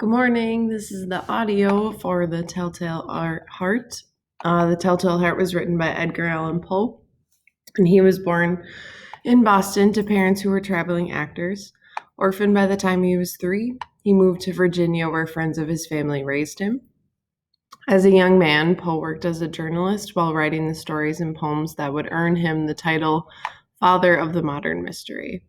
Good morning. This is the audio for The Telltale Heart. The Telltale Heart was written by Edgar Allan Poe, and he was born in Boston to parents who were traveling actors. Orphaned by the time he was 3, he moved to Virginia where friends of his family raised him. As a young man, Poe worked as a journalist while writing the stories and poems that would earn him the title Father of the Modern Mystery.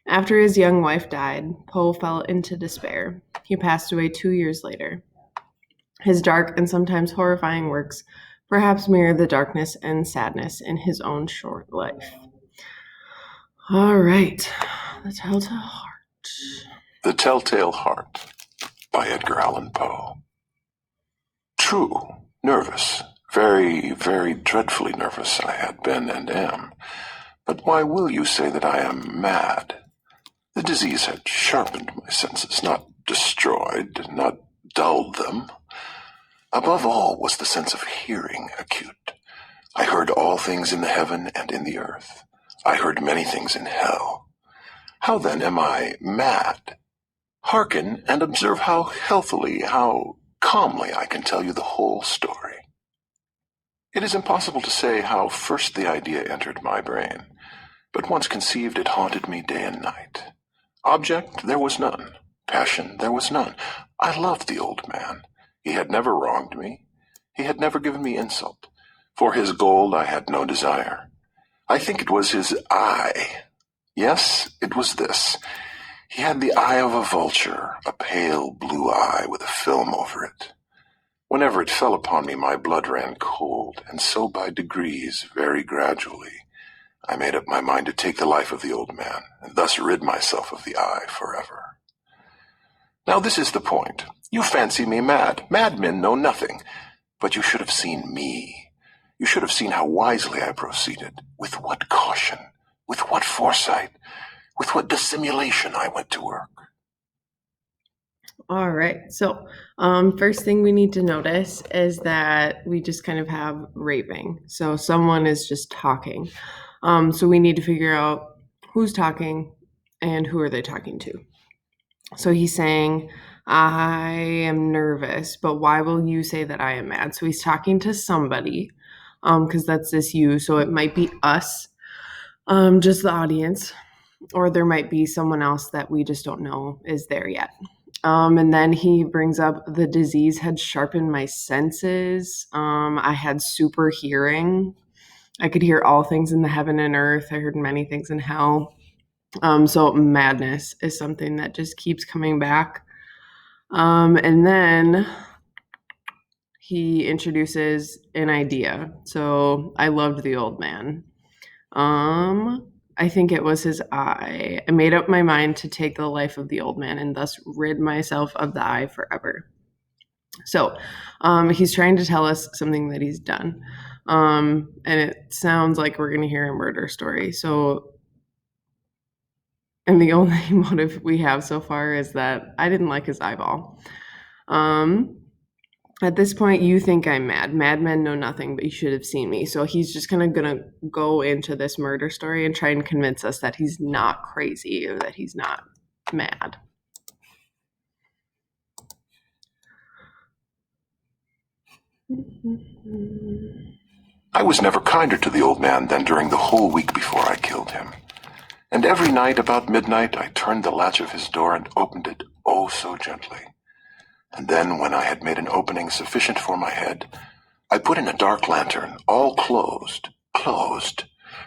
After his young wife died, Poe fell into despair. He passed away 2 years later. His dark and sometimes horrifying works perhaps mirror the darkness and sadness in his own short life. All right, The Telltale Heart. The Telltale Heart by Edgar Allan Poe. True, nervous, very, very dreadfully nervous I had been and am. But why will you say that I am mad? The disease had sharpened my senses, not destroyed, not dulled them. Above all was the sense of hearing acute. I heard all things in the heaven and in the earth. I heard many things in hell. How then am I mad? Hearken and observe how healthily, how calmly I can tell you the whole story. It is impossible to say how first the idea entered my brain, but once conceived it haunted me day and night. Object there was none. Passion there was none. I loved the old man. He had never wronged me. He had never given me insult. For his gold I had no desire. I think it was his eye. Yes, it was this. He had the eye of a vulture, a pale blue eye with a film over it. Whenever it fell upon me, my blood ran cold, and so by degrees, very gradually, I made up my mind to take the life of the old man, and thus rid myself of the eye forever. Now this is the point. You fancy me mad. Madmen know nothing. But you should have seen me. You should have seen how wisely I proceeded, with what caution, with what foresight, with what dissimulation I went to work. All right. So, first thing we need to notice is that we just kind of have raving. So, someone is just talking. So, we need to figure out who's talking and who are they talking to. So, he's saying, I am nervous, but why will you say that I am mad? So, he's talking to somebody because that's this you. So, it might be us, just the audience, or there might be someone else that we just don't know is there yet. And then he brings up the disease had sharpened my senses. I had super hearing. I could hear all things in the heaven and earth. I heard many things in hell. So madness is something that just keeps coming back. And then he introduces an idea. So I loved the old man. I think it was his eye. I made up my mind to take the life of the old man and thus rid myself of the eye forever. So he's trying to tell us something that he's done. And it sounds like we're going to hear a murder story. So, and the only motive we have so far is that I didn't like his eyeball. At this point, you think I'm mad. Madmen know nothing, but you should have seen me. So he's just kind of going to go into this murder story and try and convince us that he's not crazy or that he's not mad. I was never kinder to the old man than during the whole week before I killed him. And every night about midnight I turned the latch of his door and opened it oh so gently. And then, when I had made an opening sufficient for my head, I put in a dark lantern, all closed,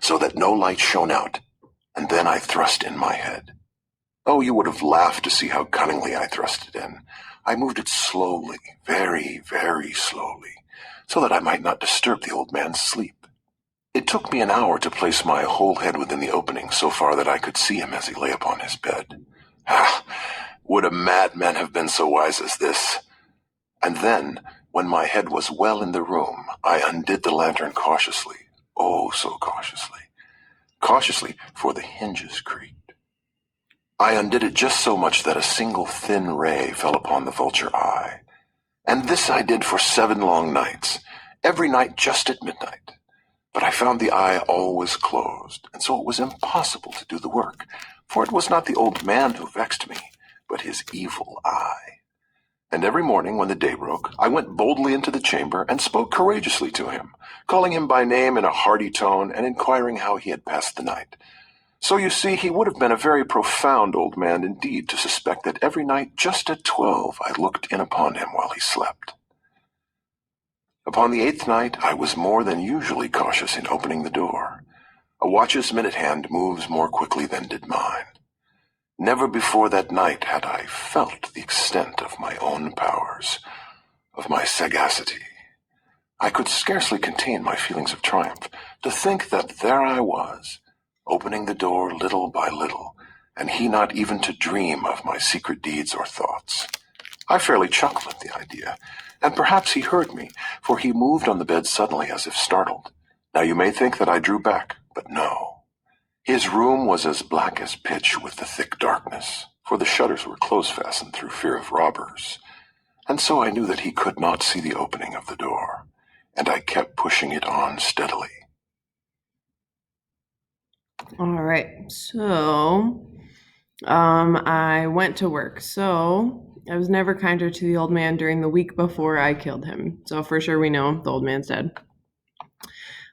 so that no light shone out, and then I thrust in my head. Oh, you would have laughed to see how cunningly I thrust it in. I moved it slowly, very, very slowly, so that I might not disturb the old man's sleep. It took me an hour to place my whole head within the opening so far that I could see him as he lay upon his bed. Ah! Would a madman have been so wise as this? And then, when my head was well in the room, I undid the lantern cautiously, oh so cautiously, for the hinges creaked. I undid it just so much that a single thin ray fell upon the vulture eye. And this I did for 7 long nights, every night just at midnight. But I found the eye always closed, and so it was impossible to do the work, for it was not the old man who vexed me, but his evil eye. And every morning when the day broke, I went boldly into the chamber and spoke courageously to him, calling him by name in a hearty tone and inquiring how he had passed the night. So you see, he would have been a very profound old man indeed to suspect that every night just at 12 I looked in upon him while he slept. Upon the 8th night I was more than usually cautious in opening the door. A watch's minute hand moves more quickly than did mine. Never before that night had I felt the extent of my own powers, of my sagacity. I could scarcely contain my feelings of triumph to think that there I was, opening the door little by little, and he not even to dream of my secret deeds or thoughts. I fairly chuckled at the idea, and perhaps he heard me, for he moved on the bed suddenly as if startled. Now you may think that I drew back, but no. His room was as black as pitch with the thick darkness, for the shutters were close-fastened through fear of robbers, and so I knew that he could not see the opening of the door, and I kept pushing it on steadily. All right, so I went to work. So I was never kinder to the old man during the week before I killed him. So for sure we know the old man's dead.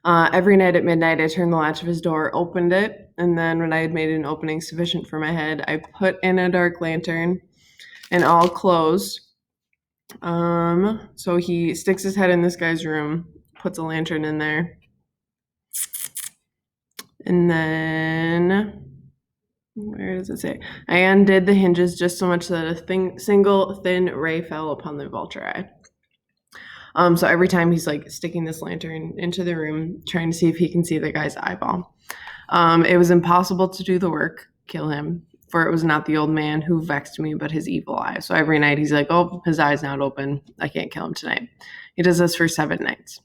Every night at midnight, I turned the latch of his door, opened it, and then when I had made an opening sufficient for my head, I put in a dark lantern and all closed. So he sticks his head in this guy's room, puts a lantern in there, and then where does it say? I undid the hinges just so much that a single thin ray fell upon the vulture eye. So every time he's like sticking this lantern into the room, trying to see if he can see the guy's eyeball. It was impossible to do the work, kill him, for it was not the old man who vexed me, but his evil eye. So every night he's like, oh, his eye's not open. I can't kill him tonight. He does this for 7 nights.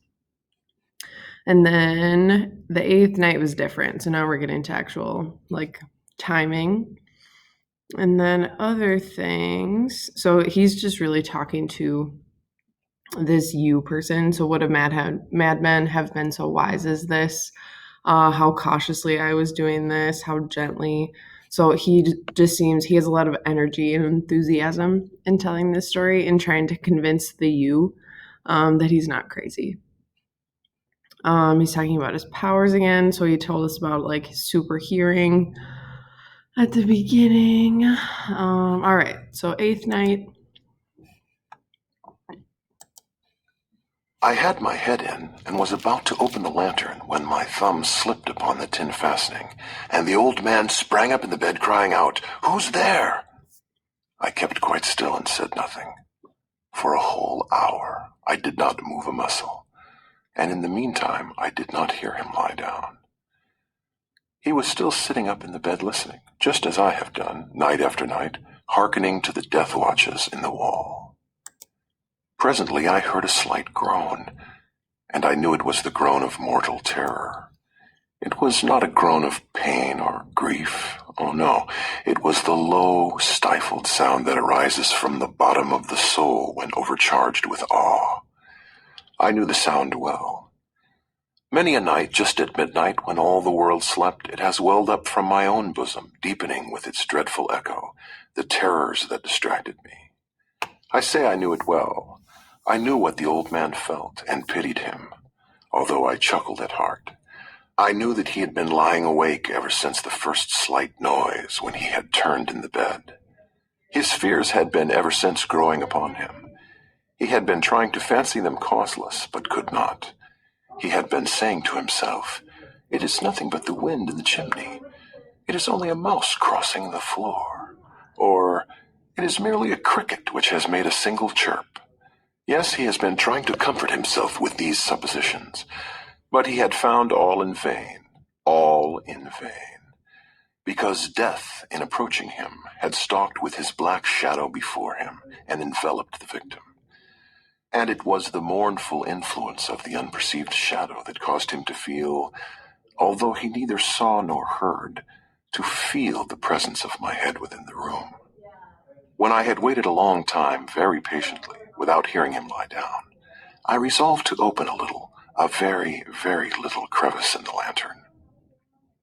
And then the 8th night was different. So now we're getting to actual like timing. And then other things. So he's just really talking to this you person. So would a madmen have been so wise as this? How cautiously I was doing this, how gently. So he just seems, he has a lot of energy and enthusiasm in telling this story and trying to convince the you that he's not crazy. He's talking about his powers again. So he told us about like super hearing at the beginning. All right. So 8th night. I had my head in and was about to open the lantern when my thumb slipped upon the tin fastening, and the old man sprang up in the bed crying out, "Who's there?" I kept quite still and said nothing. For a whole hour I did not move a muscle, and in the meantime I did not hear him lie down. He was still sitting up in the bed listening, just as I have done, night after night, hearkening to the death watches in the wall. Presently I heard a slight groan, and I knew it was the groan of mortal terror. It was not a groan of pain or grief. Oh no, it was the low, stifled sound that arises from the bottom of the soul when overcharged with awe. I knew the sound well. Many a night, just at midnight, when all the world slept, it has welled up from my own bosom, deepening with its dreadful echo the terrors that distracted me. I say I knew it well. I knew what the old man felt and pitied him, although I chuckled at heart. I knew that he had been lying awake ever since the first slight noise when he had turned in the bed. His fears had been ever since growing upon him. He had been trying to fancy them causeless, but could not. He had been saying to himself, "It is nothing but the wind in the chimney. It is only a mouse crossing the floor." Or, "It is merely a cricket which has made a single chirp." Yes, he has been trying to comfort himself with these suppositions, but he had found all in vain, because death, in approaching him, had stalked with his black shadow before him and enveloped the victim. And it was the mournful influence of the unperceived shadow that caused him to feel, although he neither saw nor heard, to feel the presence of my head within the room. When I had waited a long time, very patiently, without hearing him lie down, I resolved to open a very, very little crevice in the lantern.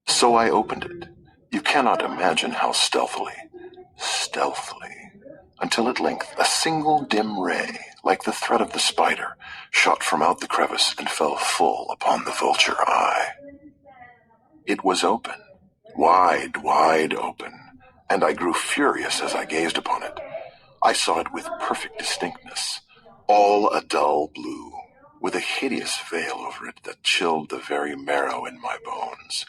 So I opened it. You cannot imagine how stealthily, until at length a single dim ray, like the thread of the spider, shot from out the crevice and fell full upon the vulture eye. It was open, wide, wide open, and I grew furious as I gazed upon it. I saw it with perfect distinctness, all a dull blue, with a hideous veil over it that chilled the very marrow in my bones.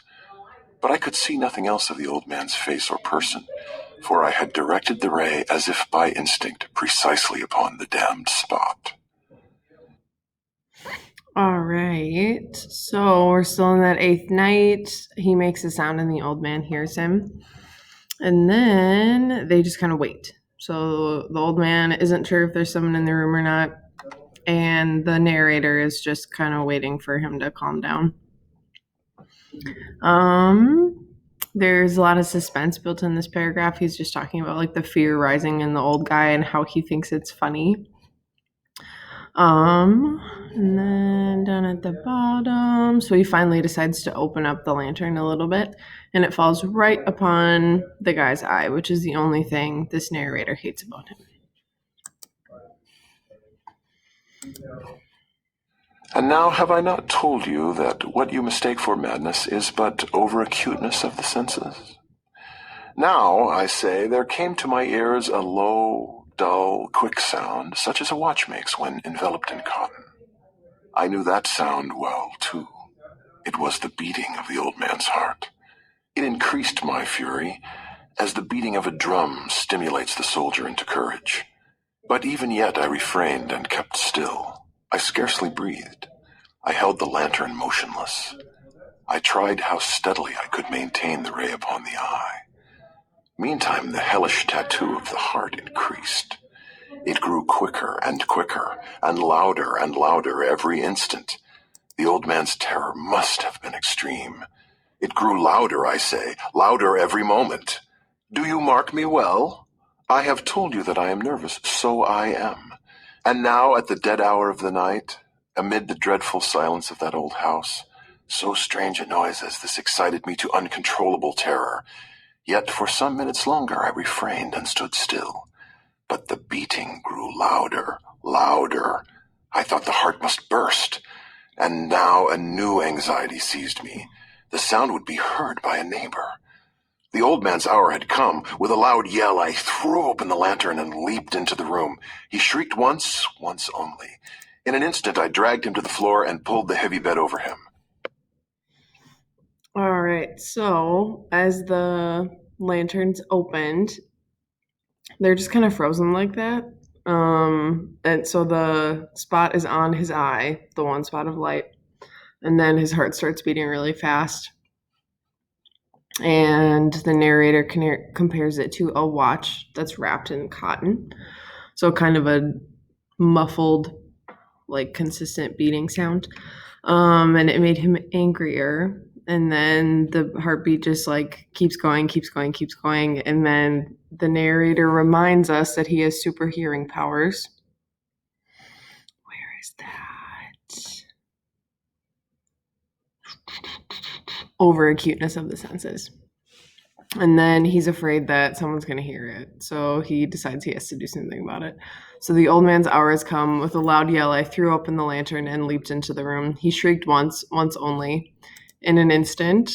But I could see nothing else of the old man's face or person, for I had directed the ray as if by instinct precisely upon the damned spot. All right. So we're still in that eighth night. He makes a sound and the old man hears him. And then they just kind of wait. So the old man isn't sure if there's someone in the room or not. And the narrator is just kind of waiting for him to calm down. There's a lot of suspense built in this paragraph. He's just talking about like the fear rising in the old guy and how he thinks it's funny. And then down at the bottom, so he finally decides to open up the lantern a little bit, and it falls right upon the guy's eye, which is the only thing this narrator hates about him. And now have I not told you that what you mistake for madness is but over-acuteness of the senses? Now, I say, there came to my ears a low, dull, quick sound, such as a watch makes when enveloped in cotton. I knew that sound well, too. It was the beating of the old man's heart. It increased my fury, as the beating of a drum stimulates the soldier into courage. But even yet I refrained and kept still. I scarcely breathed. I held the lantern motionless. I tried how steadily I could maintain the ray upon the eye. Meantime, the hellish tattoo of the heart increased. It grew quicker and quicker, and louder every instant. The old man's terror must have been extreme. It grew louder, I say, louder every moment. Do you mark me well? I have told you that I am nervous, so I am. And now, at the dead hour of the night, amid the dreadful silence of that old house, so strange a noise as this excited me to uncontrollable terror. Yet for some minutes longer I refrained and stood still. But the beating grew louder. I thought the heart must burst. And now a new anxiety seized me. The sound would be heard by a neighbor. The old man's hour had come. With a loud yell, I threw open the lantern and leaped into the room. He shrieked once only. In an instant, I dragged him to the floor and pulled the heavy bed over him. All right. So as the lanterns opened, they're just kind of frozen like that. And so the spot is on his eye, the one spot of light. And then his heart starts beating really fast. And the narrator compares it to a watch that's wrapped in cotton. So kind of a muffled, like consistent beating sound. And it made him angrier. And then the heartbeat just like keeps going. And then the narrator reminds us that he has super hearing powers. Where is that? Over acuteness of the senses. And then he's afraid that someone's going to hear it. So he decides he has to do something about it. So the old man's hour has come. With a loud yell, I threw open the lantern and leaped into the room. He shrieked once only. In an instant,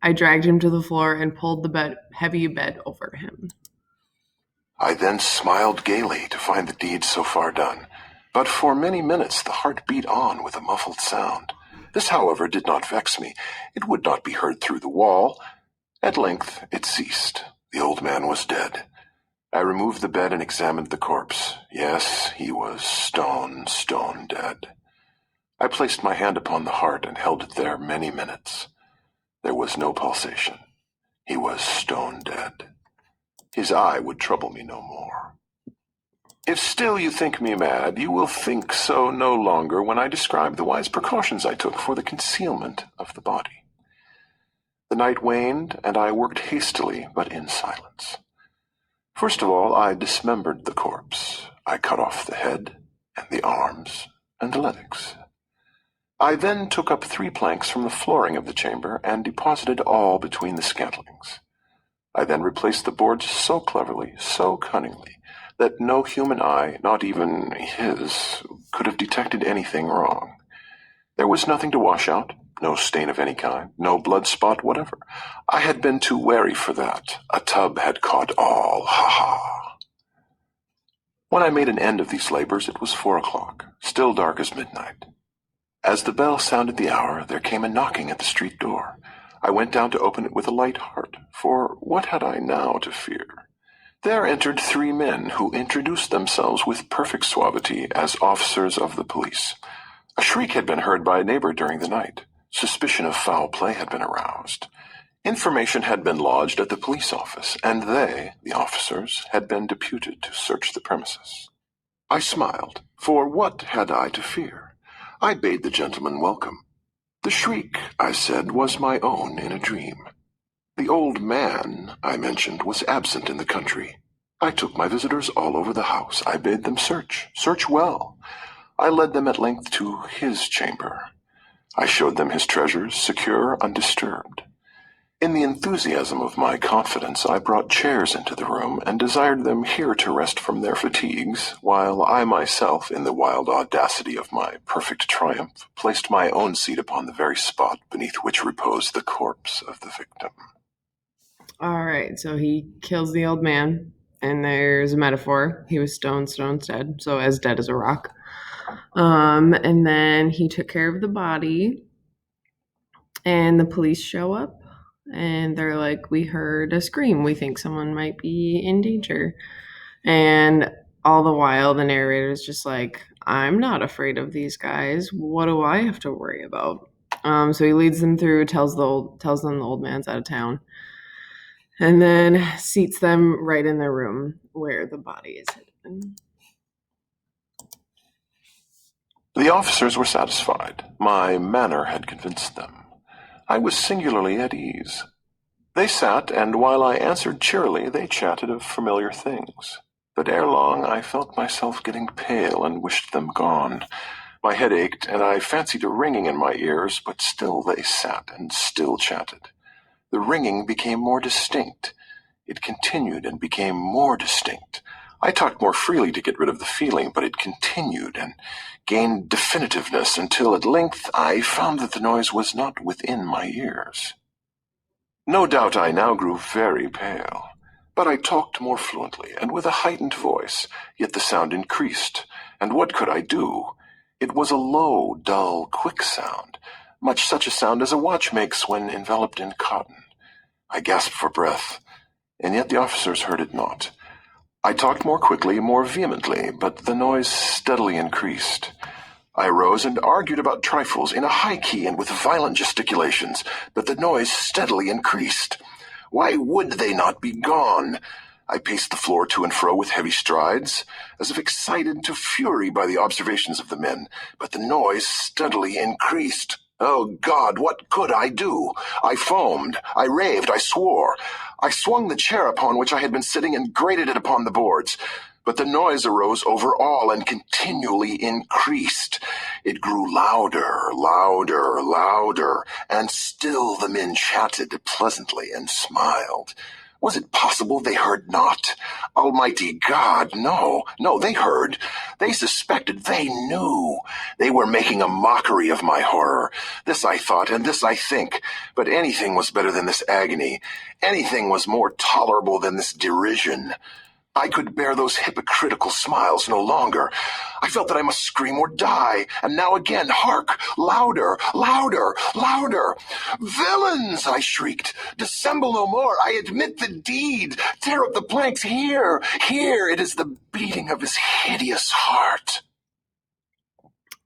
I dragged him to the floor and pulled the heavy bed over him. I then smiled gaily to find the deed so far done. But for many minutes the heart beat on with a muffled sound. This, however, did not vex me. It would not be heard through the wall. At length it ceased. The old man was dead. I removed the bed and examined the corpse. Yes, he was stone dead. I placed my hand upon the heart and held it there many minutes. There was no pulsation. He was stone dead. His eye would trouble me no more. If still you think me mad, you will think so no longer when I describe the wise precautions I took for the concealment of the body. The night waned, and I worked hastily, but in silence. First of all, I dismembered the corpse. I cut off the head, and the arms, and the legs. I then took up 3 planks from the flooring of the chamber and deposited all between the scantlings. I then replaced the boards so cleverly, so cunningly, that no human eye, not even his, could have detected anything wrong. There was nothing to wash out, no stain of any kind, no blood spot whatever. I had been too wary for that. A tub had caught all, ha ha. When I made an end of these labors, it was 4 o'clock, still dark as midnight. As the bell sounded the hour, there came a knocking at the street door. I went down to open it with a light heart, for what had I now to fear? There entered 3 men who introduced themselves with perfect suavity as officers of the police. A shriek had been heard by a neighbor during the night. Suspicion of foul play had been aroused. Information had been lodged at the police office, and they, the officers, had been deputed to search the premises. I smiled, for what had I to fear? I bade the gentleman welcome. The shriek, I said, was my own in a dream. The old man, I mentioned, was absent in the country. I took my visitors all over the house. I bade them search well. I led them at length to his chamber. I showed them his treasures, secure, undisturbed. In the enthusiasm of my confidence, I brought chairs into the room and desired them here to rest from their fatigues, while I myself, in the wild audacity of my perfect triumph, placed my own seat upon the very spot beneath which reposed the corpse of the victim. All right, so he kills the old man, and there's a metaphor. He was stone dead, so as dead as a rock. And then he took care of the body, and the police show up, and they're like, "We heard a scream. We think someone might be in danger." And all the while, the narrator is just like, "I'm not afraid of these guys. What do I have to worry about?" So he leads them through, tells them the old man's out of town, and then seats them right in the room where the body is hidden. The officers were satisfied. My manner had convinced them. I was singularly at ease. They sat, and while I answered cheerily, they chatted of familiar things. But ere long I felt myself getting pale and wished them gone. My head ached, and I fancied a ringing in my ears, but still they sat and still chatted. The ringing became more distinct. It continued and became more distinct. I talked more freely to get rid of the feeling, but it continued and gained definitiveness until at length I found that the noise was not within my ears. No doubt I now grew very pale, but I talked more fluently and with a heightened voice, yet the sound increased, and what could I do? It was a low, dull, quick sound, much such a sound as a watch makes when enveloped in cotton. I gasped for breath, and yet the officers heard it not. I talked more quickly, more vehemently, but the noise steadily increased. I rose and argued about trifles in a high key and with violent gesticulations, but the noise steadily increased. Why would they not be gone? I paced the floor to and fro with heavy strides, as if excited to fury by the observations of the men, but the noise steadily increased. Oh, God, what could I do? I foamed, I raved, I swore. I swung the chair upon which I had been sitting and grated it upon the boards. But the noise arose over all and continually increased. It grew louder, louder, louder, and still the men chatted pleasantly and smiled. Was it possible they heard not? Almighty God, no, they heard. They suspected, they knew. They were making a mockery of my horror. This I thought, and this I think. But anything was better than this agony. Anything was more tolerable than this derision. I could bear those hypocritical smiles no longer. I felt that I must scream or die. And now again, hark! Louder, louder, louder! Villains! I shrieked. Dissemble no more. I admit the deed. Tear up the planks here. Here, it is the beating of his hideous heart.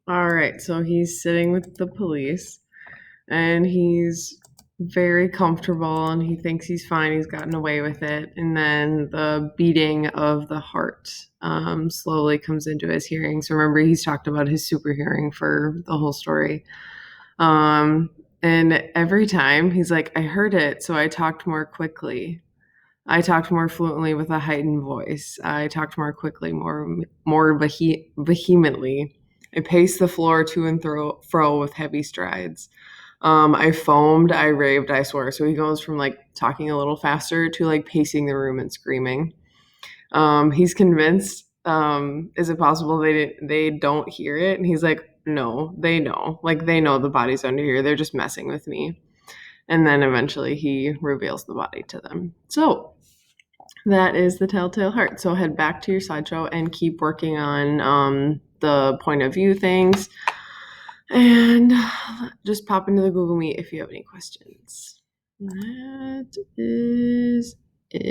All right, so he's sitting with the police, and he's very comfortable, and he thinks he's fine. He's gotten away with it, and then the beating of the heart slowly comes into his hearing. So remember, he's talked about his super hearing for the whole story. And every time he's like, "I heard it, so I talked more quickly. I talked more fluently with a heightened voice. I talked more quickly, more vehemently. I paced the floor to and fro with heavy strides. I foamed, I raved, I swore." So he goes from like talking a little faster to like pacing the room and screaming. He's convinced. Is it possible they don't hear it? And he's like, no, they know. Like they know the body's under here. They're just messing with me. And then eventually he reveals the body to them. So that is the Telltale Heart. So head back to your slideshow and keep working on the point of view things. And just pop into the Google Meet if you have any questions. That is it.